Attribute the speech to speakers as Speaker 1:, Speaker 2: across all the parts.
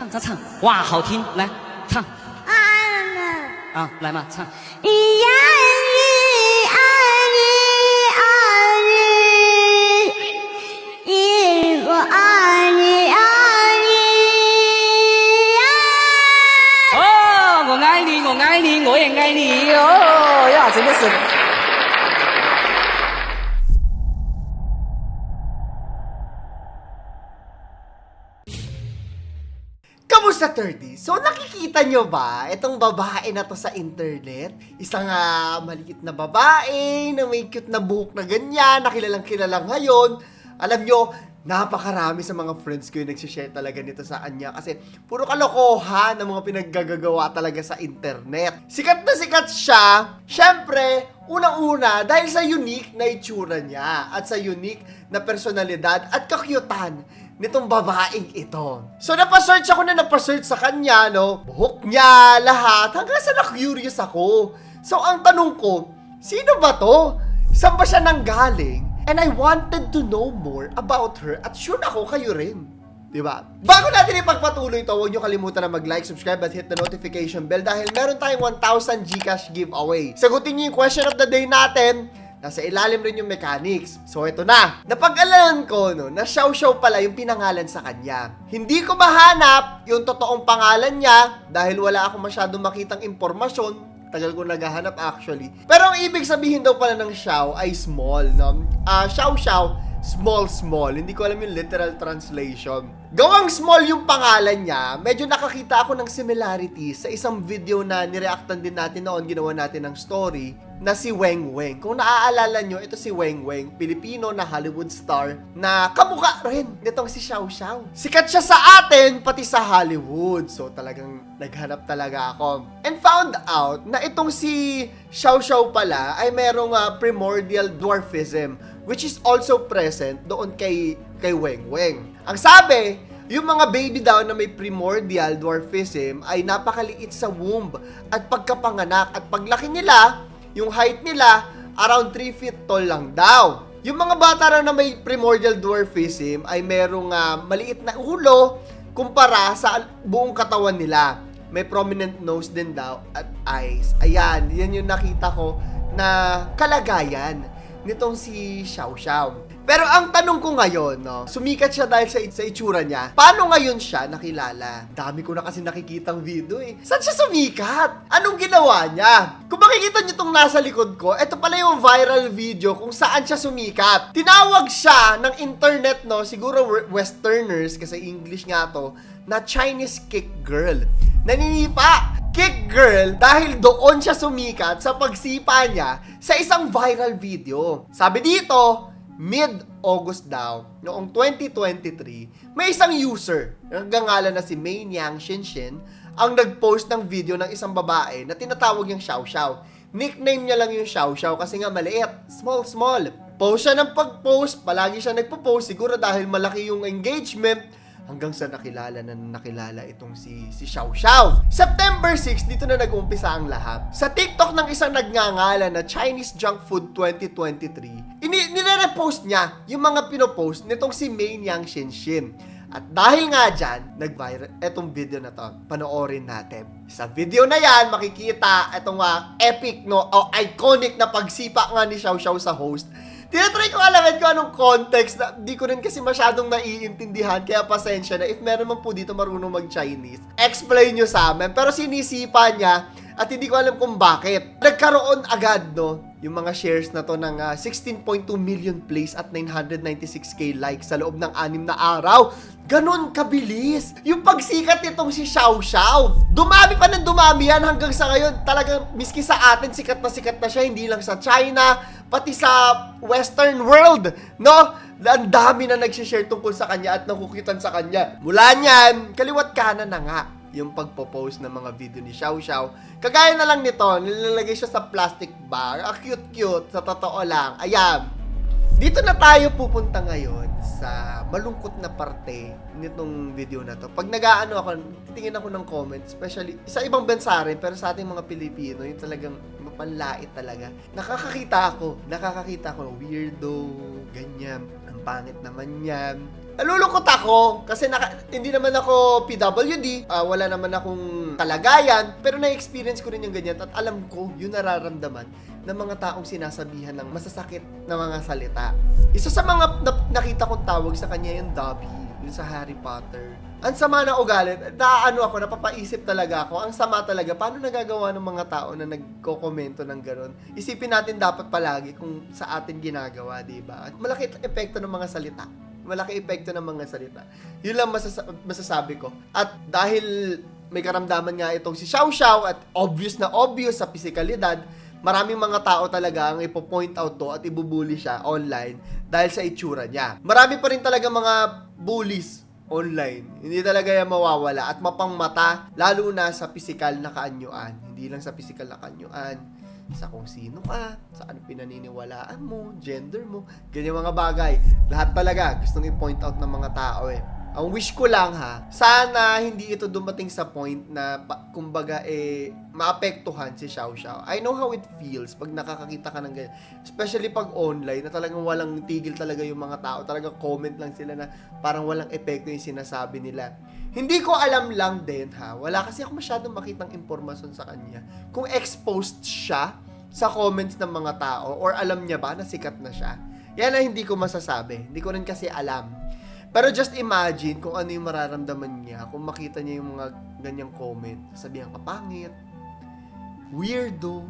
Speaker 1: 唱歌唱，哇，好听，来唱啊，来嘛，唱。哦，我爱你，我爱你，我也爱你哦呀，真的是。
Speaker 2: Kamusta 30? So nakikita nyo ba itong babae na to sa internet? Isang maliit na babae na may cute na buhok na ganyan, nakilalang kilala ngayon. Alam nyo, napakarami sa mga friends ko yung nagsishare talaga nito sa kanya kasi puro kalokohan ng mga pinaggagawa talaga sa internet. Sikat na sikat siya, syempre, unang-una dahil sa unique na itsura niya at sa unique na personalidad at kakyutan nitong babaeng ito. So napasearch ako na napasearch sa kanya, no? Buhok niya, lahat, hanggang sa na-curious ako. So ang tanong ko, sino ba to? Saan ba siya nanggaling? And I wanted to know more about her at sure ako kayo rin. Diba? Bago natin ipagpatuloy ito, huwag nyo kalimutan na mag-like, subscribe at hit the notification bell dahil meron tayong 1,000 Gcash giveaway. Sagutin nyo yung question of the day natin. Nasa ilalim rin yung mechanics. So, ito na. Napag-alaman ko, no, na Xiao pala yung pinangalan sa kanya. Hindi ko mahanap yung totoong pangalan niya dahil wala akong masyadong makitang impormasyon. Tagal ko naghahanap actually. Pero ang ibig sabihin daw pala ng Xiao ay small, no? Xiao, small. Hindi ko alam yung literal translation. Gawang small yung pangalan niya, medyo nakakita ako ng similarity sa isang video na nireactan din natin noon, ginawa natin ng story, na si Weng Weng. Kung naaalala nyo, ito si Weng Weng, Pilipino na Hollywood star, na kamukha rin nitong si Xiao. Sikat siya sa atin, pati sa Hollywood. So talagang naghanap talaga ako. And found out na itong si Xiao pala ay merong primordial dwarfism, which is also present doon kay Weng Weng. Ang sabi, yung mga baby daw na may primordial dwarfism ay napakaliit sa womb at pagkapanganak at paglaki nila, yung height nila, around 3 feet tall lang daw. Yung mga bata na may primordial dwarfism ay merong maliit na ulo kumpara sa buong katawan nila. May prominent nose din daw at eyes. Ayan, yan yung nakita ko na kalagayan nitong si Xiao. Pero ang tanong ko ngayon, no, sumikat siya dahil sa itsura niya. Paano ngayon siya nakilala? Dami ko na kasi nakikitang video eh. Saan siya sumikat? Anong ginawa niya? Kung makikita niyo itong nasa likod ko, ito pala yung viral video kung saan siya sumikat. Tinawag siya ng internet, no, siguro westerners, kasi English nga to, na Chinese kick girl. Naninipa! Kick girl dahil doon siya sumikat sa pagsipa niya sa isang viral video. Sabi dito, mid-August daw, noong 2023, may isang user, nagngangalan na si Mainiang Shinshin, ang nag-post ng video ng isang babae na tinatawag niyang Xiao. Nickname niya lang yung Xiao kasi nga maliit, small. Post siya ng pag-post, palagi siya nagpo-post, siguro dahil malaki yung engagement, hanggang sa nakilala itong si Xiao. September 6, dito na nag-umpisa ang lahat. Sa TikTok ng isang nagngangalan na Chinese Junk Food 2023, nire-repost niya yung mga pinopost nitong si Mainiang Shinshin. At dahil nga dyan, nag-viral etong video na to. Panoorin natin. Sa video na yan, makikita itong epic, no, o iconic na pagsipa nga ni Xiao sa host. Tinatry ko alamin kung anong context na di ko rin kasi masyadong naiintindihan, kaya pasensya na if meron man po dito marunong mag-Chinese, explain nyo sa amin. Pero sinisipa niya at hindi ko alam kung bakit. Nagkaroon agad, no, yung mga shares na to ng 16.2 million plays at 996k likes sa loob ng 6 na araw. Ganon kabilis yung pagsikat nitong si Xiao. Dumami pa ng dumami yan hanggang sa ngayon. Talagang miski sa atin, sikat na siya. Hindi lang sa China, pati sa Western world, no? Ang dami na nagsishare tungkol sa kanya at nakukutan sa kanya. Mula niyan, kaliwat kanan na nga yung pagpo-post ng mga video ni Xiao. Kagaya na lang nito, nilalagay siya sa plastic bag. Cute, sa totoo lang. Ayan. Dito na tayo pupunta ngayon sa malungkot na parte nitong video na to. Pag nag-aano ako, titingin ako ng comments, especially sa ibang bansa rin, pero sa ating mga Pilipino, yung talagang mapanlait talaga. Nakakakita ako ng weirdo, ganyan. Ang pangit naman yan. Nalulungkot ako kasi hindi naman ako PWD, wala naman akong kalagayan, pero na-experience ko rin yung ganyan at alam ko yung nararamdaman ng mga taong sinasabihan ng masasakit na mga salita. Isa sa mga nakita kong tawag sa kanya yung Dobby, yung sa Harry Potter. Ang sama na ugali, napapaisip talaga ako, ang sama talaga, paano nagagawa ng mga tao na nagko-komento ng gano'n? Isipin natin dapat palagi kung sa atin ginagawa, diba? At malaki epekto ng mga salita. Malaki epekto ng mga salita. Yun lang masasabi ko. At dahil may karamdaman nga itong si Xiao Xiao at obvious na obvious sa physikalidad, maraming mga tao talaga ang ipo-point out to at ibubuli siya online dahil sa itsura niya. Marami pa rin talaga mga bullies online. Hindi talaga yan mawawala at mapangmata, lalo na sa physical na kaanyuan. Hindi lang sa physical na kaanyuan, sa kung sino ka, sa ano pinaniniwalaan mo, gender mo, ganyan mga bagay. Lahat talaga gustong i-point out ng mga tao eh. Ang wish ko lang sana hindi ito dumating sa point na kumbaga maapektuhan si Xiao Xiao. I know how it feels pag nakakakita ka ng ganyan. Especially pag online na talagang walang tigil talaga yung mga tao. Talagang comment lang sila na parang walang epekto yung sinasabi nila. Hindi ko alam lang din wala kasi ako masyadong makitang impormasyon sa kanya. Kung exposed siya sa comments ng mga tao or alam niya ba na sikat na siya. Yan ang hindi ko masasabi. Hindi ko rin kasi alam. Pero just imagine kung ano yung mararamdaman niya kung makita niya yung mga ganyang comment. Sabihan ka pangit, weirdo,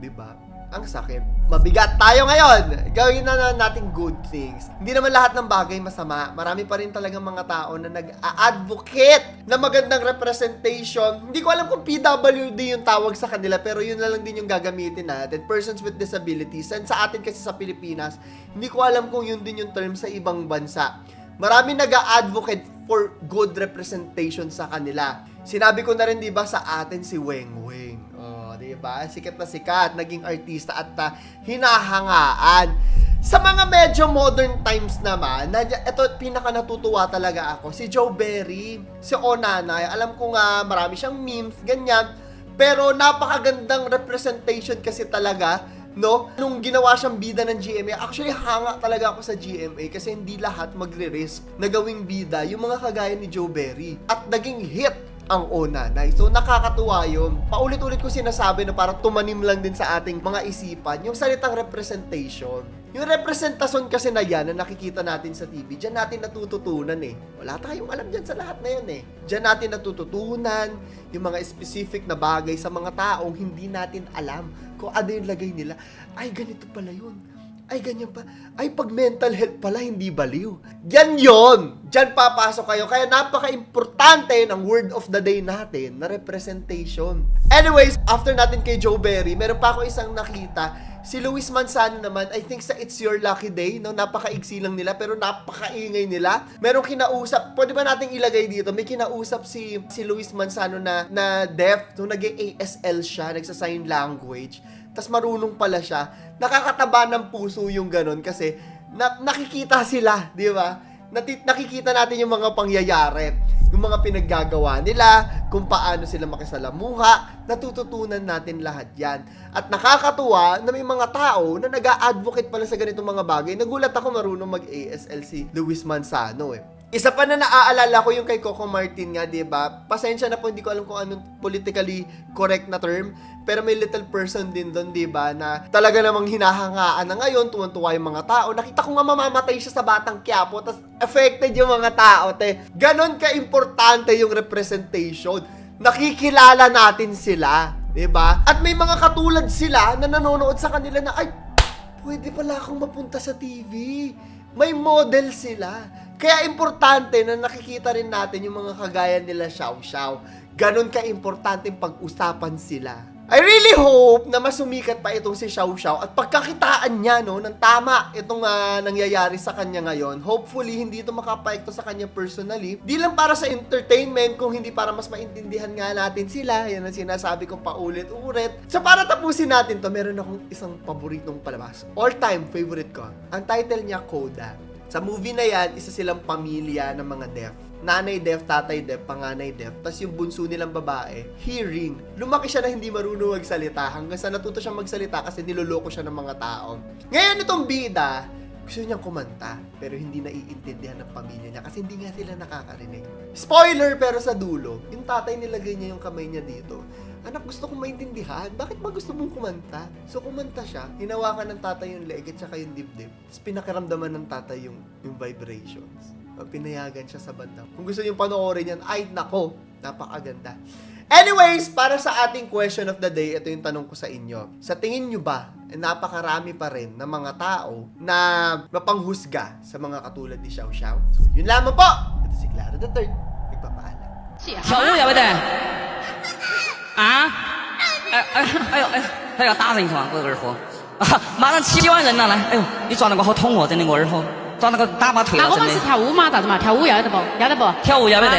Speaker 2: diba? Ang sakit. Mabigat tayo ngayon. Gawin na natin good things. Hindi naman lahat ng bagay masama. Marami pa rin talagang mga tao na nag-advocate na magandang representation. Hindi ko alam kung PWD yung tawag sa kanila, pero yun na lang din yung gagamitin natin. Persons with disabilities. And sa atin kasi sa Pilipinas, hindi ko alam kung yun din yung term sa ibang bansa. Marami nag-a-advocate for good representation sa kanila. Sinabi ko na rin 'di ba sa atin si Weng Weng. Oh, 'di ba? Sikat na sikat, naging artista at hinahangaan. Sa mga medyo modern times naman, ito pinaka natutuwa talaga ako, si Joe Berry, si Onanay. Alam ko nga marami siyang memes ganyan, pero napakagandang representation kasi talaga. No? Nung ginawa siyang bida ng GMA, actually hanga talaga ako sa GMA kasi hindi lahat magre-risk na gawing bida yung mga kagaya ni Joe Berry. At naging hit ang Onanay. So nakakatuwa yun. Paulit-ulit ko sinasabi na parang tumanim lang din sa ating mga isipan yung salitang representation. Yung representasyon kasi na yan na nakikita natin sa TV, dyan natin natututunan eh. Wala tayong alam dyan sa lahat na yan eh. Dyan natin natututunan yung mga specific na bagay sa mga taong hindi natin alam kung ano yung lagay nila. Ay, ganito pala yun. Ay, ganyan pa. Ay, pag mental health pala, hindi baliw. Yan yon. Diyan papasok kayo. Kaya napaka-importante ng word of the day natin na representation. Anyways, after natin kay Joe Berry, meron pa ako isang nakita. Si Luis Manzano naman, I think sa It's Your Lucky Day, no, napaka-iksi lang nila, pero napaka-ingay nila. Merong kinausap, pwede ba nating ilagay dito? May kinausap si Luis Manzano na deaf, nung nag-ASL siya, nagsa-sign language. Tas marunong pala siya. Nakakataba ng puso yung ganun kasi nakikita sila, di ba? Nakikita natin yung mga pangyayari, yung mga pinaggagawa nila, kung paano sila makisalamuha, natututunan natin lahat yan. At nakakatuwa na may mga tao na nag-a-advocate pala sa ganitong mga bagay. Nagulat ako marunong mag-ASL si Luis Manzano eh. Isa pa na naaalala ko yung kay Coco Martin nga, 'di ba? Pasensya na po, hindi ko alam kung anong politically correct na term, pero may little person din doon, 'di ba, na talaga namang hinahangaan na ngayon, tuwan-tuwa yung mga tao. Nakita ko nga mamamatay siya sa Batang Quiapo, tas affected yung mga tao, te. Ganon ka-importante yung representation. Nakikilala natin sila, 'di ba? At may mga katulad sila na nanonood sa kanila na, ay, pwede pala akong mapunta sa TV. May model sila. Kaya importante na nakikita rin natin yung mga kagaya nila Xiao Xiao. Ganon ka-importanteng pag-usapan sila. I really hope na masumikat pa itong si Xiao Xiao at pagkakitaan niya ng tama itong nangyayari sa kanya ngayon. Hopefully, hindi ito makapaekto sa kanya personally. Di lang para sa entertainment, kung hindi para mas maintindihan nga natin sila. Yan ang sinasabi kong paulit-ulit. So para tapusin natin to, meron akong isang paboritong palabas. All-time favorite ko. Ang title niya, Coda. Sa movie na yan, isa silang pamilya ng mga deaf. Nanay deaf, tatay deaf, panganay deaf. Tapos yung bunso nilang babae, hearing. Lumaki siya na hindi marunong magsalita hanggang sa natuto siya magsalita kasi niloloko siya ng mga tao. Ngayon itong bida, Gusto niyang kumanta, pero hindi naiintindihan ng pamilya niya kasi hindi nga sila nakakarinig. Spoiler, pero sa dulo, yung tatay nilagay niya yung kamay niya dito. Anak, gusto kong maintindihan. Bakit ba gusto mong kumanta? So, kumanta siya. Hinawakan ng tatay yung leg at saka yung dibdib. Tapos pinakiramdaman ng tatay yung vibrations. Pinayagan siya sa bandang. Kung gusto niyong panoorin yan, ay nako, napakaganda. Anyways, para sa ating question of the day, ito yung tanong ko sa inyo. Sa tingin nyo ba, napakarami pa rin ng mga tao na mapanghusga sa mga katulad ni Xiao Xiao? So, yun lamang po! Ito si Clara the Third. Nagpapaalam.
Speaker 1: 跳舞要不得？啊？哎呦，打人是吧？我的耳朵，啊，马上7万人了，来，哎呦，你抓那个好痛哦，真的我耳朵，抓那个打把腿了，真的
Speaker 3: 那我们是。跳舞吗？咋子嘛？跳舞要得不？要得不？
Speaker 1: 跳舞要不得？